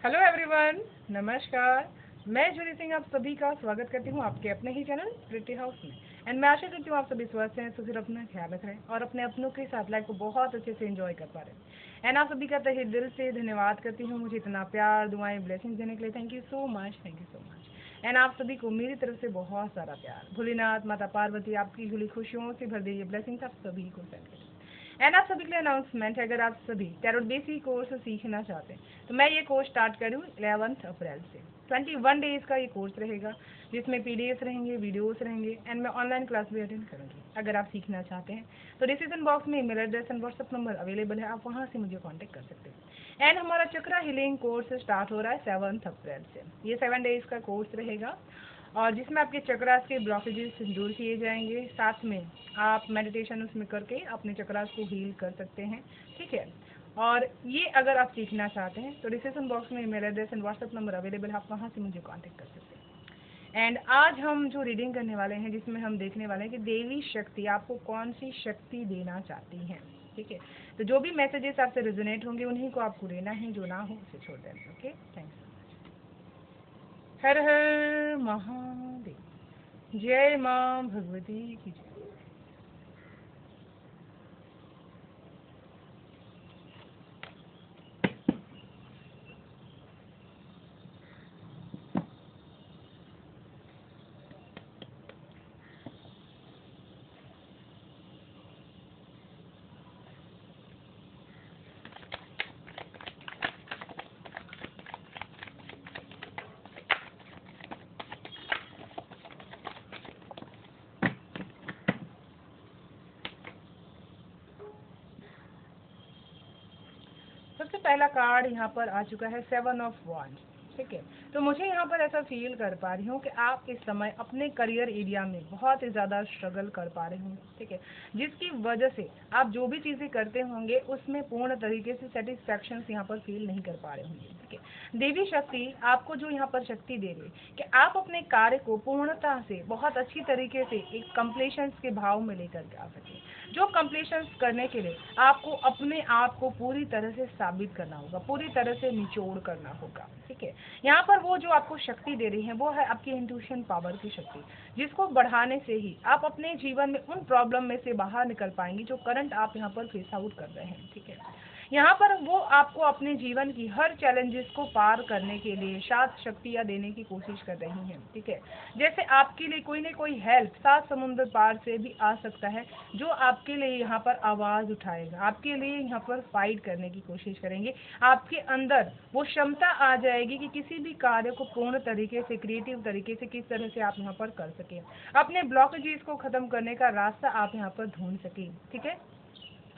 Hello everyone, नमस्कार। मैं जूली सिंह आप सभी का स्वागत करती हूँ आपके अपने ही चैनल प्रिटी हाउस में। एंड मैं आशा करती हूँ आप सभी स्वस्थ हैं, तो फिर अपना ख्याल रख रहे हैं और अपने अपनों के साथ लाइफ को बहुत अच्छे से एंजॉय कर पा रहे हैं। एंड आप सभी का तहे दिल से धन्यवाद करती हूँ मुझे इतना प्यार, दुआएं, ब्लेसिंग देने के लिए। Thank you so much, thank you so much. And आप सभी को मेरी तरफ से बहुत सारा प्यार। भोलेनाथ, माता पार्वती आपकी जुली खुशियों से भर दे ये ब्लेसिंग्स आप सभी को सेंड करें। एंड आप सभी के लिए अनाउंसमेंट है, अगर आप सभी टैरोट बेसिक कोर्स सीखना चाहते हैं तो मैं ये कोर्स स्टार्ट करूँ 11 अप्रैल से। 21 डेज का ये कोर्स रहेगा, जिसमें पीडीएफ रहेंगे, वीडियोस रहेंगे, एंड मैं ऑनलाइन क्लास भी अटेंड करूँगी। अगर आप सीखना चाहते हैं तो डिस्क्रिप्शन बॉक्स में email address and WhatsApp number available है, आप वहाँ से मुझे कॉन्टैक्ट कर सकते हैं। एंड हमारा चक्रा हीलिंग कोर्स स्टार्ट हो रहा है 7 अप्रैल से। ये 7 डेज का कोर्स रहेगा और जिसमें आपके चक्रास के ब्लॉकेजेस दूर किए जाएंगे। साथ में आप मेडिटेशन उसमें करके अपने चक्रास को हील कर सकते हैं, ठीक है। और ये अगर आप सीखना चाहते हैं तो डिस्क्रिप्शन बॉक्स में email address and WhatsApp number available है, आप वहाँ से मुझे कांटेक्ट कर सकते हैं। एंड आज हम जो रीडिंग करने वाले हैं, जिसमें हम देखने वाले हैं कि देवी शक्ति आपको कौन सी शक्ति देना चाहती हैं, ठीक है। तो जो भी मैसेजेस आपसे रेजोनेट होंगे उन्हीं को आपको लेना है, जो ना हो उसे छोड़ देना। Okay, thanks. हर हर महादेव। जय माँ भगवती की जय। सबसे पहला कार्ड यहाँ पर आ चुका है 7 ऑफ वॉन्ड, ठीक है। तो मुझे यहाँ पर ऐसा फील कर पा रही हूँ कि आप इस समय अपने करियर एरिया में बहुत ही ज़्यादा स्ट्रगल कर पा रहे होंगे, ठीक है। जिसकी वजह से आप जो भी चीज़ें करते होंगे उसमें पूर्ण तरीके से सेटिस्फैक्शन यहाँ पर फील नहीं कर पा रहे होंगे, ठीक है। देवी शक्ति आपको जो यहाँ पर शक्ति दे रही है कि आप अपने कार्य को पूर्णता से बहुत अच्छी तरीके से एक कंप्लीशन के भाव में लेकर के आ सकें। जो कंप्लीशन करने के लिए आपको अपने आप को पूरी तरह से साबित करना होगा, पूरी तरह से निचोड़ करना होगा, ठीक है। यहाँ पर वो जो आपको शक्ति दे रही है वो है आपकी इंट्यूशन पावर की शक्ति, जिसको बढ़ाने से ही आप अपने जीवन में उन प्रॉब्लम में से बाहर निकल पाएंगे जो करंट आप यहाँ पर फेस आउट कर रहे हैं, ठीक है। यहाँ पर वो आपको अपने जीवन की हर चैलेंजेस को पार करने के लिए 7 शक्तियाँ देने की कोशिश कर रही हैं, ठीक है। जैसे आपके लिए कोई न कोई हेल्प 7 समुद्र पार से भी आ सकता है, जो आपके लिए यहाँ पर आवाज़ उठाएगा, आपके लिए यहाँ पर फाइट करने की कोशिश करेंगे। आपके अंदर वो क्षमता आ जाएगी कि किसी भी कार्य को पूर्ण तरीके से, क्रिएटिव तरीके से किस तरह से आप यहाँ पर कर सकें, अपने ब्लॉकेजेस को ख़त्म करने का रास्ता आप यहाँ पर ढूंढ सकें, ठीक है।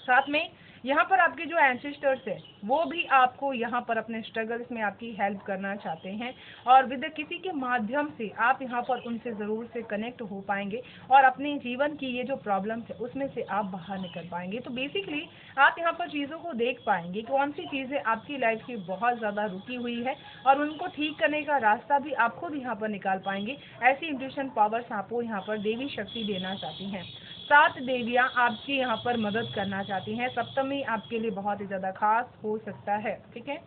साथ में यहाँ पर आपके जो एंसेस्टर्स हैं वो भी आपको यहाँ पर अपने स्ट्रगल्स में आपकी हेल्प करना चाहते हैं, और विद किसी के माध्यम से आप यहाँ पर उनसे ज़रूर से कनेक्ट हो पाएंगे और अपने जीवन की ये जो प्रॉब्लम्स है उसमें से आप बाहर निकल पाएंगे। तो बेसिकली आप यहाँ पर चीज़ों को देख पाएंगे कौन सी चीज़ें आपकी लाइफ की बहुत ज़्यादा रुकी हुई है और उनको ठीक करने का रास्ता भी आप खुद यहाँ पर निकाल पाएंगे। ऐसी इंट्यूशन पावर्स आपको यहाँ पर देवी शक्ति देना चाहती हैं। 7 देवियाँ आपकी यहाँ पर मदद करना चाहती हैं। सप्तमी आपके लिए बहुत ही ज़्यादा खास हो सकता है, ठीक है।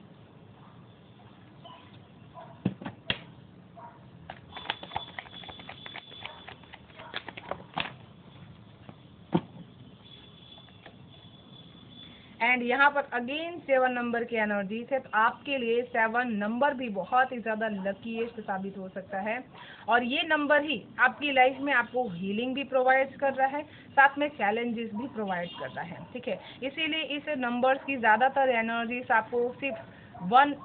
एंड यहाँ पर अगेन 7 नंबर की एनर्जीज है, तो आपके लिए 7 नंबर भी बहुत ही ज़्यादा लकीएस्ट साबित हो सकता है। और ये नंबर ही आपकी लाइफ में आपको हीलिंग भी प्रोवाइड कर रहा है, साथ में चैलेंजेस भी प्रोवाइड कर रहा है, ठीक है। इसीलिए इस नंबर्स की ज़्यादातर एनर्जीज आपको सिर्फ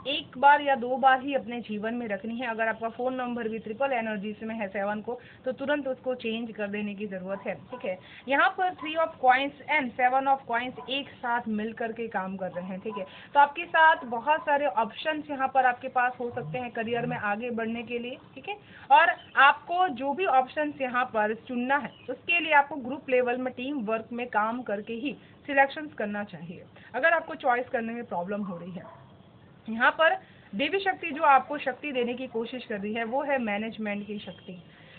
एक बार या 2 बार ही अपने जीवन में रखनी है। अगर आपका फ़ोन नंबर भी ट्रिपल एनर्जीज में है 7 को, तो तुरंत उसको चेंज कर देने की ज़रूरत है, ठीक है। यहाँ पर 3 of coins and 7 of coins एक साथ मिल करके काम कर रहे हैं, ठीक है। तो आपके साथ बहुत सारे ऑप्शंस यहाँ पर आपके पास हो सकते हैं करियर में आगे बढ़ने के लिए, ठीक है। और आपको जो भी ऑप्शंस यहाँ पर चुनना है उसके लिए आपको ग्रुप लेवल में टीम वर्क में काम करके ही सिलेक्शंस करना चाहिए, अगर आपको चॉइस करने में प्रॉब्लम हो रही है। यहाँ पर देवी शक्ति जो आपको शक्ति देने की कोशिश कर रही है वो है मैनेजमेंट की शक्ति।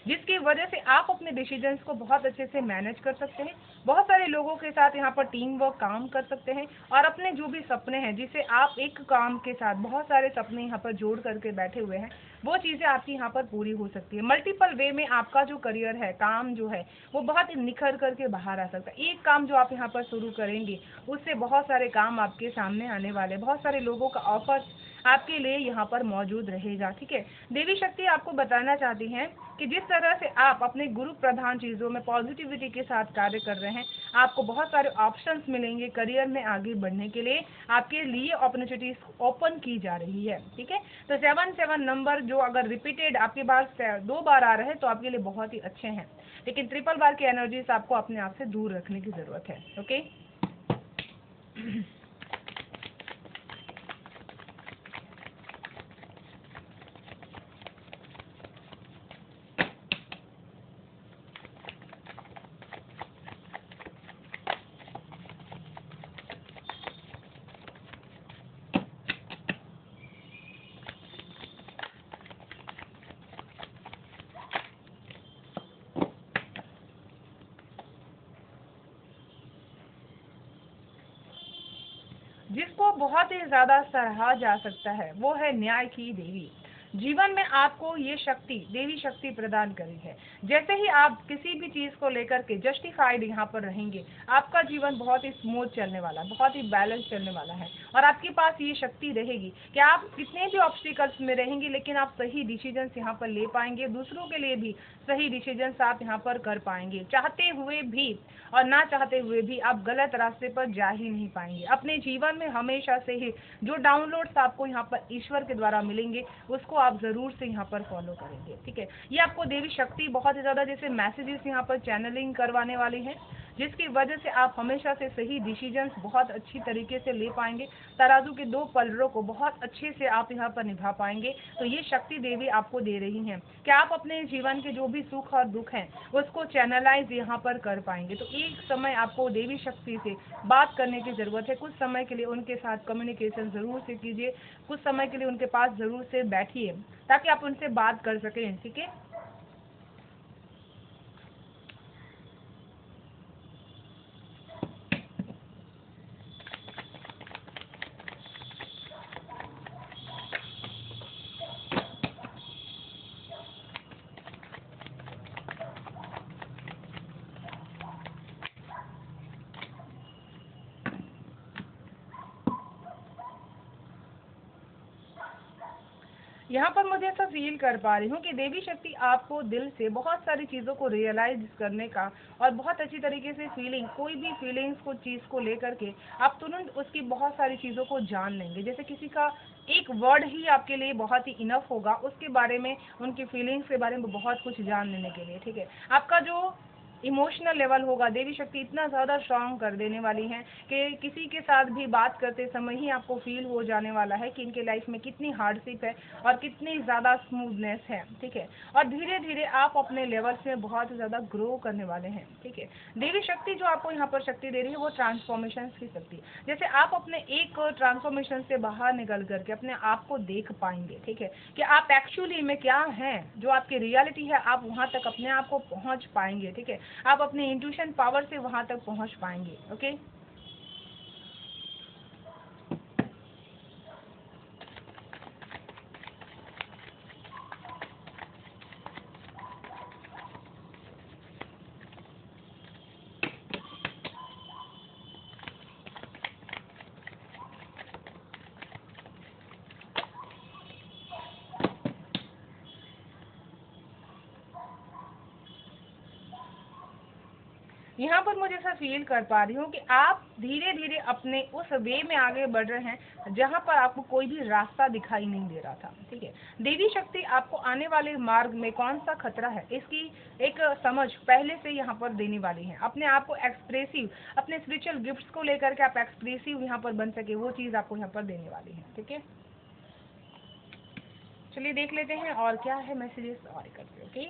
जिसकी वजह से आप अपने डिसीजंस को बहुत अच्छे से मैनेज कर सकते हैं, बहुत सारे लोगों के साथ यहाँ पर टीम वर्क काम कर सकते हैं, और अपने जो भी सपने हैं, जिसे आप एक काम के साथ बहुत सारे सपने यहाँ पर जोड़ करके बैठे हुए हैं, वो चीज़ें आपकी यहाँ पर पूरी हो सकती है। मल्टीपल वे में आपका जो करियर है, काम जो है, वो बहुत ही निखर करके बाहर आ सकता है। एक काम जो आप यहाँ पर शुरू करेंगे, उससे बहुत सारे काम आपके सामने आने वाले, बहुत सारे लोगों का ऑफर आपके लिए यहाँ पर मौजूद रहेगा। ठीक है, देवी शक्ति आपको बताना चाहती हैं कि जिस तरह से आप अपने गुरु प्रधान चीज़ों में पॉजिटिविटी के साथ कार्य कर रहे हैं, आपको बहुत सारे ऑप्शंस मिलेंगे करियर में आगे बढ़ने के लिए, आपके लिए अपॉर्चुनिटीज ओपन की जा रही है। ठीक है, तो 7 नंबर जो अगर रिपीटेड आपके पास 2 बार आ रहे हैं तो आपके लिए बहुत ही अच्छे हैं, लेकिन ट्रिपल बार की एनर्जीज आपको अपने आप से दूर रखने की जरूरत है। ओके, जिसको बहुत ही ज्यादा सराहा जा सकता है वो है न्याय की देवी। जीवन में आपको ये शक्ति, देवी शक्ति प्रदान करी है। जैसे ही आप किसी भी चीज को लेकर के जस्टिफाइड यहाँ पर रहेंगे, आपका जीवन बहुत ही स्मूथ चलने वाला, बहुत ही बैलेंस चलने वाला है, और आपके पास ये शक्ति रहेगी कि आप कितने भी ऑब्स्टिकल्स में रहेंगे, लेकिन आप सही डिसीजंस यहाँ पर ले पाएंगे, दूसरों के लिए भी सही डिसीजंस आप यहाँ पर कर पाएंगे। चाहते हुए भी और ना चाहते हुए भी आप गलत रास्ते पर जा ही नहीं पाएंगे। अपने जीवन में हमेशा से ही जो डाउनलोड्स आपको यहाँ पर ईश्वर के द्वारा मिलेंगे, उसको आप जरूर से यहाँ पर फॉलो करेंगे। ठीक है, ये आपको देवी शक्ति बहुत ही ज्यादा जैसे मैसेजेस यहाँ पर चैनलिंग करवाने वाली है, जिसकी वजह से आप हमेशा से सही डिसीजंस बहुत अच्छी तरीके से ले पाएंगे, तराजू के 2 पलड़ों को बहुत अच्छे से आप यहाँ पर निभा पाएंगे। तो ये शक्ति देवी आपको दे रही हैं कि आप अपने जीवन के जो भी सुख और दुख हैं, उसको चैनलाइज यहाँ पर कर पाएंगे। तो एक समय आपको देवी शक्ति से बात करने की जरूरत है, कुछ समय के लिए उनके साथ कम्युनिकेशन जरूर से कीजिए, कुछ समय के लिए उनके पास जरूर से बैठिए, ताकि आप उनसे बात कर सकें। ठीक है, यहाँ पर मुझे ऐसा फील कर पा रही हूँ कि देवी शक्ति आपको दिल से बहुत सारी चीज़ों को रियलाइज करने का और बहुत अच्छी तरीके से फीलिंग, कोई भी फीलिंग्स को चीज़ को लेकर के आप तुरंत उसकी बहुत सारी चीज़ों को जान लेंगे। जैसे किसी का एक वर्ड ही आपके लिए बहुत ही इनफ होगा उसके बारे में, उनकी फीलिंग्स के बारे में बहुत कुछ जान लेने के लिए। ठीक है, आपका जो इमोशनल लेवल होगा, देवी शक्ति इतना ज़्यादा स्ट्रांग कर देने वाली है कि किसी के साथ भी बात करते समय ही आपको फील हो जाने वाला है कि इनके लाइफ में कितनी हार्डशिप है और कितनी ज़्यादा स्मूथनेस है। ठीक है, और धीरे धीरे आप अपने लेवल्स में बहुत ज़्यादा ग्रो करने वाले हैं। ठीक है, देवी शक्ति जो आपको यहाँ पर शक्ति दे रही है वो ट्रांसफॉर्मेशन की शक्ति, जैसे आप अपने एक ट्रांसफॉर्मेशन से बाहर निकल करके अपने आप को देख पाएंगे। ठीक है, कि आप एक्चुअली में क्या हैं, जो आपकी रियलिटी है, आप वहाँ तक अपने आप को पहुँच पाएंगे। ठीक है, आप अपने इंट्यूशन पावर से वहां तक पहुंच पाएंगे। ओके, यहाँ पर मुझे ऐसा फील कर पा रही हूँ कि आप धीरे धीरे अपने उस वे में आगे बढ़ रहे हैं जहाँ पर आपको कोई भी रास्ता दिखाई नहीं दे रहा था। ठीक है, देवी शक्ति आपको आने वाले मार्ग में कौन सा खतरा है इसकी एक समझ पहले से यहाँ पर देने वाली है। अपने आप को एक्सप्रेसिव, अपने स्पिरिचुअल गिफ्ट्स को लेकर के आप एक्सप्रेसिव यहाँ पर बन सके, वो चीज़ आपको यहाँ पर देने वाली है। ठीक है, चलिए देख लेते हैं और क्या है मैसेजेस और करते। ओके,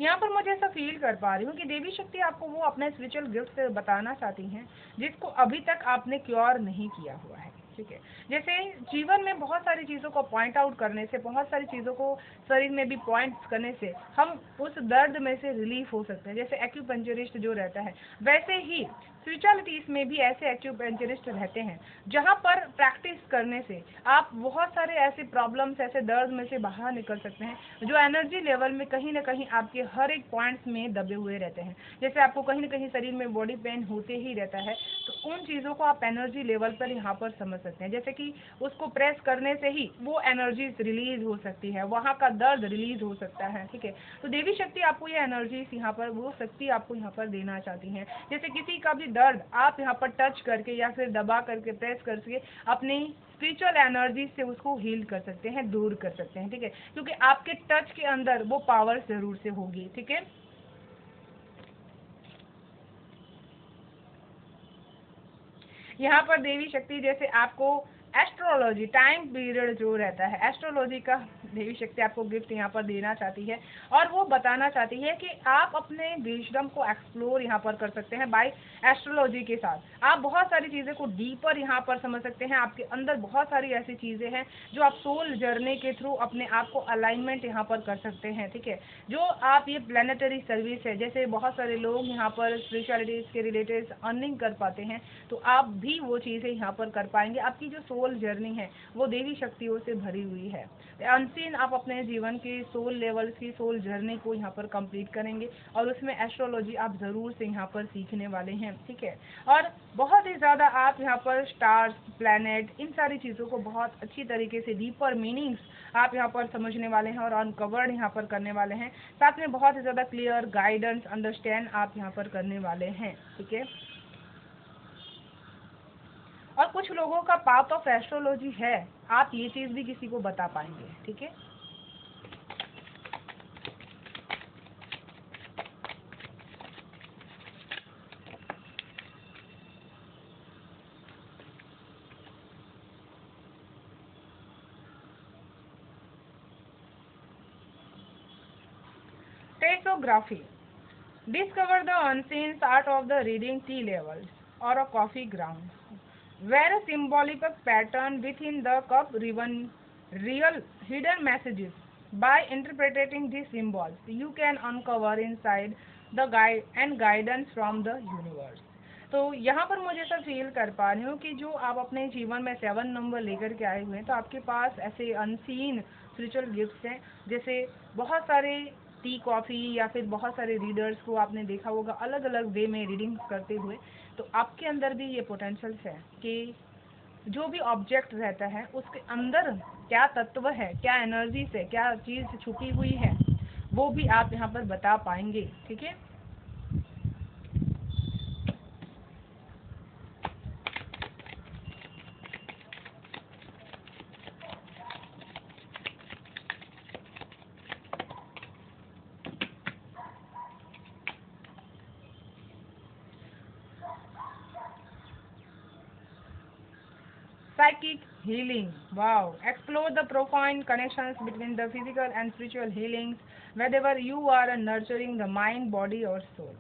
यहाँ पर मुझे ऐसा फील कर पा रही हूँ कि देवी शक्ति आपको वो अपने स्पिरिचुअल गिफ्ट बताना चाहती हैं जिसको अभी तक आपने क्योर नहीं किया हुआ है। ठीक है, जैसे जीवन में बहुत सारी चीज़ों को पॉइंट आउट करने से, बहुत सारी चीज़ों को शरीर में भी पॉइंट्स करने से हम उस दर्द में से रिलीफ हो सकते हैं। जैसे एक्यूपंक्चरिस्ट जो रहता है, वैसे ही स्पिरिचुअलिटीज में भी ऐसे एक्यूपंक्चरिस्ट रहते हैं जहाँ पर प्रैक्टिस करने से आप बहुत सारे ऐसे प्रॉब्लम्स, ऐसे दर्द में से बाहर निकल सकते हैं जो एनर्जी लेवल में कहीं ना कहीं आपके हर एक पॉइंट्स में दबे हुए रहते हैं। जैसे आपको कहीं ना कहीं शरीर में बॉडी पेन होते ही रहता है, तो उन चीज़ों को आप एनर्जी लेवल पर यहाँ पर समझ सकते हैं। जैसे कि उसको प्रेस करने से ही वो एनर्जी रिलीज हो सकती है, वहाँ का दर्द रिलीज हो सकता है। ठीक है, तो देवी शक्ति आपको ये एनर्जी यहाँ पर, वो शक्ति आपको यहाँ पर देना चाहती हैं। जैसे किसी का भी दर्द आप यहाँ पर टच करके या फिर दबा करके, प्रेस करके अपनी स्पिरिचुअल एनर्जी से उसको हील कर सकते हैं, दूर कर सकते हैं। ठीक है, क्योंकि आपके टच के अंदर वो पावर जरूर से होगी। ठीक है, यहाँ पर देवी शक्ति जैसे आपको एस्ट्रोलॉजी टाइम पीरियड जो रहता है, एस्ट्रोलॉजी का देवी शक्ति आपको गिफ्ट यहाँ पर देना चाहती है और वो बताना चाहती है कि आप अपने विजडम को एक्सप्लोर यहाँ पर कर सकते हैं बाय एस्ट्रोलॉजी के साथ। आप बहुत सारी चीज़ें को डीपर यहाँ पर समझ सकते हैं। आपके अंदर बहुत सारी ऐसी चीज़ें हैं जो आप सोल जर्नी के थ्रू अपने आप को अलाइनमेंट यहाँ पर कर सकते हैं। ठीक है, जो आप ये प्लानिटरी सर्विस है, जैसे बहुत सारे लोग यहाँ पर स्पिरिचुअलिटीज के रिलेटेड अर्निंग कर पाते हैं, तो आप भी वो चीज़ें यहाँ पर कर पाएंगे। आपकी जो सोल जर्नी है वो देवी शक्तियों से भरी हुई है। अनसीन आप अपने जीवन की सोल लेवल्स की सोल जर्नी को यहाँ पर कंप्लीट करेंगे और उसमें एस्ट्रोलॉजी आप ज़रूर से यहाँ पर सीखने वाले हैं। ठीक है, और बहुत ही ज़्यादा आप यहाँ पर स्टार्स, प्लैनेट, इन सारी चीज़ों को बहुत अच्छी तरीके से डीपर मीनिंग्स आप यहाँ पर समझने वाले हैं और अनकवर्ड यहाँ पर करने वाले हैं। साथ में बहुत ही ज़्यादा क्लियर गाइडेंस, अंडरस्टैंड आप यहाँ पर करने वाले हैं। ठीक है, और कुछ लोगों का पाथ ऑफ एस्ट्रोलॉजी है, आप ये चीज़ भी किसी को बता पाएंगे। ठीक है, टेसोग्राफी discover the unseen art of the reading tea levels or a coffee ground, where a symbolic pattern within the cup real hidden messages. By interpreting these symbols, you can uncover inside the guide and guidance from the universe. तो यहाँ पर मुझे ऐसा feel कर पा रही हूँ कि जो आप अपने जीवन में 7 नंबर लेकर के आए हुए हैं, तो आपके पास ऐसे अनसीन स्पिरिचुअल गिफ्ट्स हैं। जैसे बहुत सारे टी, कॉफ़ी या फिर बहुत सारे रीडर्स को आपने देखा होगा अलग अलग वे में रीडिंग करते हुए, तो आपके अंदर भी ये पोटेंशियल्स है कि जो भी ऑब्जेक्ट रहता है उसके अंदर क्या तत्व है, क्या एनर्जी से क्या चीज़ छुपी हुई है, वो भी आप यहाँ पर बता पाएंगे। ठीक है, psychic healing. Wow. Explore the profound connections between the physical and spiritual healings, whether you are nurturing the mind, body, or soul.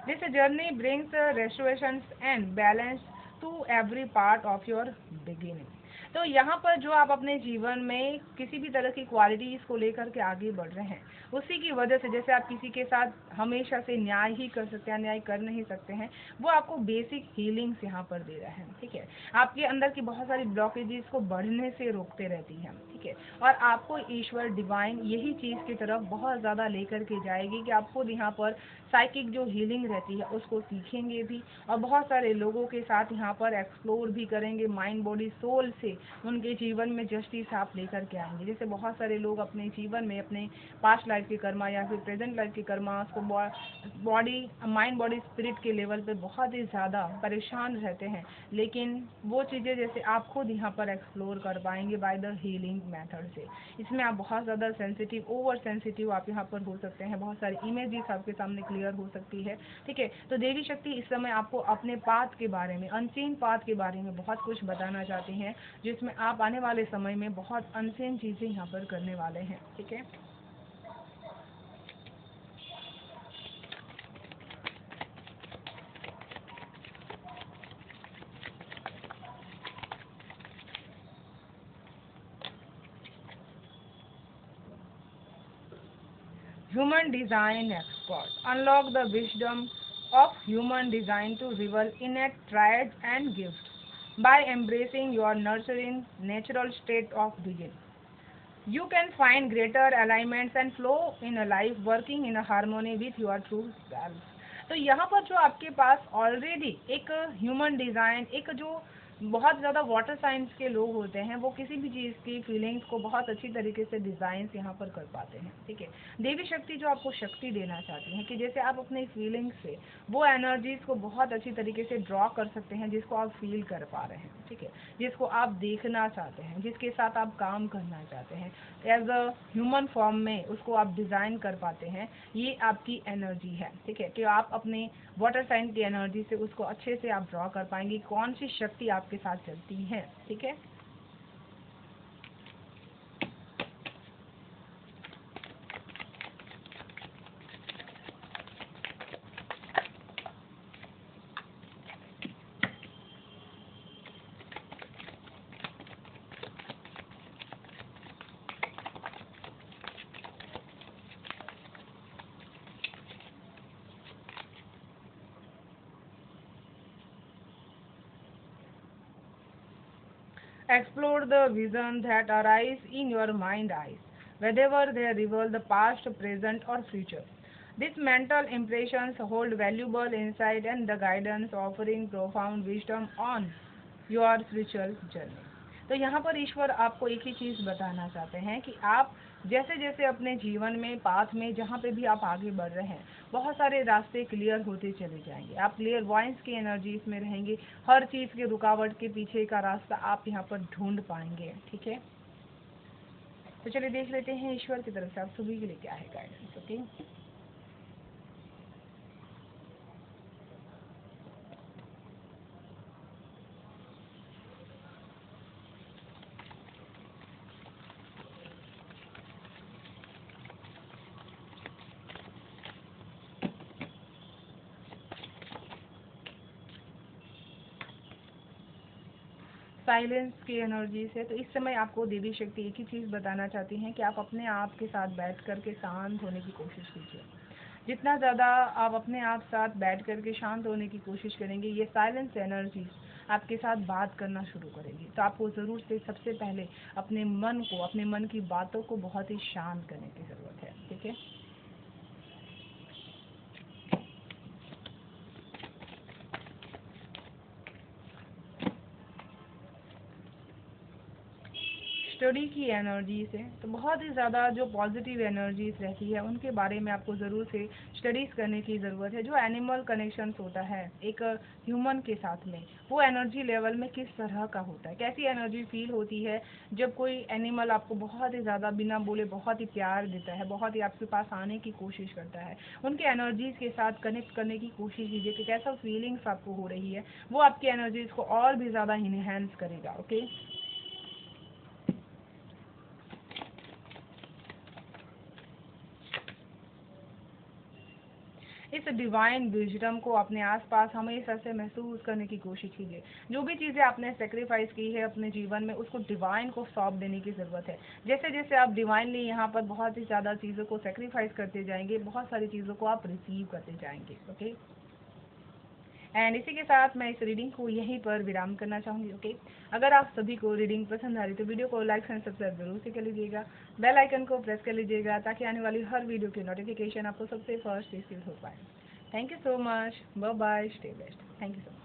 This journey brings restorations and balance to every part of your beginning. तो यहाँ पर जो आप अपने जीवन में किसी भी तरह की क्वालिटीज़ को लेकर के आगे बढ़ रहे हैं, उसी की वजह से, जैसे आप किसी के साथ हमेशा से न्याय ही कर सकते हैं, अन्याय कर नहीं सकते हैं, वो आपको बेसिक हीलिंग्स यहाँ पर दे रहा है। ठीक है, आपके अंदर की बहुत सारी ब्लॉकेजेस को बढ़ने से रोकते रहती हैं। ठीक है, और आपको ईश्वर डिवाइन यही चीज़ की तरफ बहुत ज़्यादा लेकर के जाएगी कि आप खुद यहाँ पर साइकिक जो हीलिंग रहती है उसको सीखेंगे भी और बहुत सारे लोगों के साथ यहाँ पर एक्सप्लोर भी करेंगे, माइंड, बॉडी, सोल से उनके जीवन में जस्टिस आप लेकर के आएंगे। जैसे बहुत सारे लोग अपने जीवन में अपने पास्ट लाइफ के कर्मा या फिर प्रेजेंट लाइफ के कर्मा को बॉडी, माइंड, बॉडी, स्पिरिट के लेवल पे बहुत ही ज़्यादा परेशान रहते हैं, लेकिन वो चीज़ें जैसे आप खुद यहाँ पर एक्सप्लोर कर पाएंगे बाय द हीलिंग मेथड से। इसमें आप बहुत ज़्यादा सेंसिटिव, ओवर सेंसिटिव आप यहाँ पर हो सकते हैं, बहुत सारी इमेजेस आपके सामने क्लियर हो सकती है। ठीक है, तो देवी शक्ति इस समय आपको अपने पाथ के बारे में, अनसीन पाथ के बारे में बहुत कुछ बताना चाहती हैं, जिसमें आप आने वाले समय में बहुत अनसीन चीज़ें यहाँ पर करने वाले हैं। ठीक है, human design expert. Unlock the wisdom of human design to reveal innate traits and gifts. By embracing your nurturing natural state of being, you can find greater alignments and flow in a life working in a harmony with your true self. तो यहाँ पर जो आपके पास already एक human design, एक जो बहुत ज़्यादा वाटर साइंस के लोग होते हैं, वो किसी भी चीज़ की फीलिंग्स को बहुत अच्छी तरीके से डिज़ाइंस यहाँ पर कर पाते हैं, ठीक है। देवी शक्ति जो आपको शक्ति देना चाहती हैं कि जैसे आप अपने फीलिंग्स से वो एनर्जीज को बहुत अच्छी तरीके से ड्रॉ कर सकते हैं, जिसको आप फील कर पा रहे हैं, ठीक है, जिसको आप देखना चाहते हैं, जिसके साथ आप काम करना चाहते हैं, एज अ ह्यूमन फॉर्म में उसको आप डिज़ाइन कर पाते हैं। ये आपकी एनर्जी है, ठीक है, कि आप अपने वाटर साइन की एनर्जी से उसको अच्छे से आप ड्रॉ कर पाएंगे, कौन सी शक्ति आपके साथ चलती है, ठीक है। Explore the vision that arise in your mind eyes, whether they reveal the past, present, or future. These mental impressions hold valuable insight and the guidance, offering profound wisdom on your spiritual journey. तो यहाँ पर ईश्वर आपको एक ही चीज़ बताना चाहते हैं कि आप जैसे जैसे अपने जीवन में पाथ में जहाँ पे भी आप आगे बढ़ रहे हैं, बहुत सारे रास्ते क्लियर होते चले जाएंगे, आप क्लियर वॉइस की एनर्जीज में रहेंगे, हर चीज़ के रुकावट के पीछे का रास्ता आप यहाँ पर ढूंढ पाएंगे, ठीक है। तो चलिए देख लेते हैं ईश्वर की तरफ से आप सभी के लिए क्या है गाइडेंस, ओके। साइलेंस की एनर्जी से तो इस समय आपको देवी शक्ति एक ही चीज़ बताना चाहती हैं कि आप अपने आप के साथ बैठ कर के शांत होने की कोशिश कीजिए। जितना ज़्यादा आप अपने आप साथ बैठ कर के शांत होने की कोशिश करेंगे, ये साइलेंस एनर्जी आपके साथ बात करना शुरू करेगी। तो आपको ज़रूर से सबसे पहले अपने मन को, अपने मन की बातों को बहुत ही शांत करने की ज़रूरत है, ठीक है। स्टडी की एनर्जी से तो बहुत ही ज़्यादा जो पॉजिटिव एनर्जीज रहती है उनके बारे में आपको ज़रूर से स्टडीज़ करने की ज़रूरत है। जो एनिमल कनेक्शंस होता है एक ह्यूमन के साथ में, वो एनर्जी लेवल में किस तरह का होता है, कैसी एनर्जी फील होती है जब कोई एनिमल आपको बहुत ही ज़्यादा बिना बोले बहुत ही प्यार देता है, बहुत ही आपके पास आने की कोशिश करता है। उनके एनर्जीज़ के साथ कनेक्ट करने की कोशिश कीजिए कि कैसा फीलिंग्स आपको हो रही है, वो आपकी एनर्जीज़ को और भी ज़्यादा इन्हेंस करेगा, ओके। इस डिवाइन विजडम को अपने आसपास हमेशा से महसूस करने की कोशिश कीजिए। जो भी चीज़ें आपने सेक्रीफाइस की है अपने जीवन में, उसको डिवाइन को सौंप देने की ज़रूरत है। जैसे जैसे आप डिवाइनली यहाँ पर बहुत ही ज़्यादा चीज़ों को सेक्रीफाइस करते जाएंगे, बहुत सारी चीज़ों को आप रिसीव करते जाएंगे, ओके। एंड इसी के साथ मैं इस रीडिंग को यहीं पर विराम करना चाहूँगी, ओके। अगर आप सभी को रीडिंग पसंद आ रही तो वीडियो को लाइक एंड सब्सक्राइब जरूर से कर लीजिएगा, बेल आइकन को प्रेस कर लीजिएगा ताकि आने वाली हर वीडियो की नोटिफिकेशन आपको सबसे फर्स्ट रिसीव हो पाए। Thank you so much. Bye bye. Stay blessed. Thank you so much.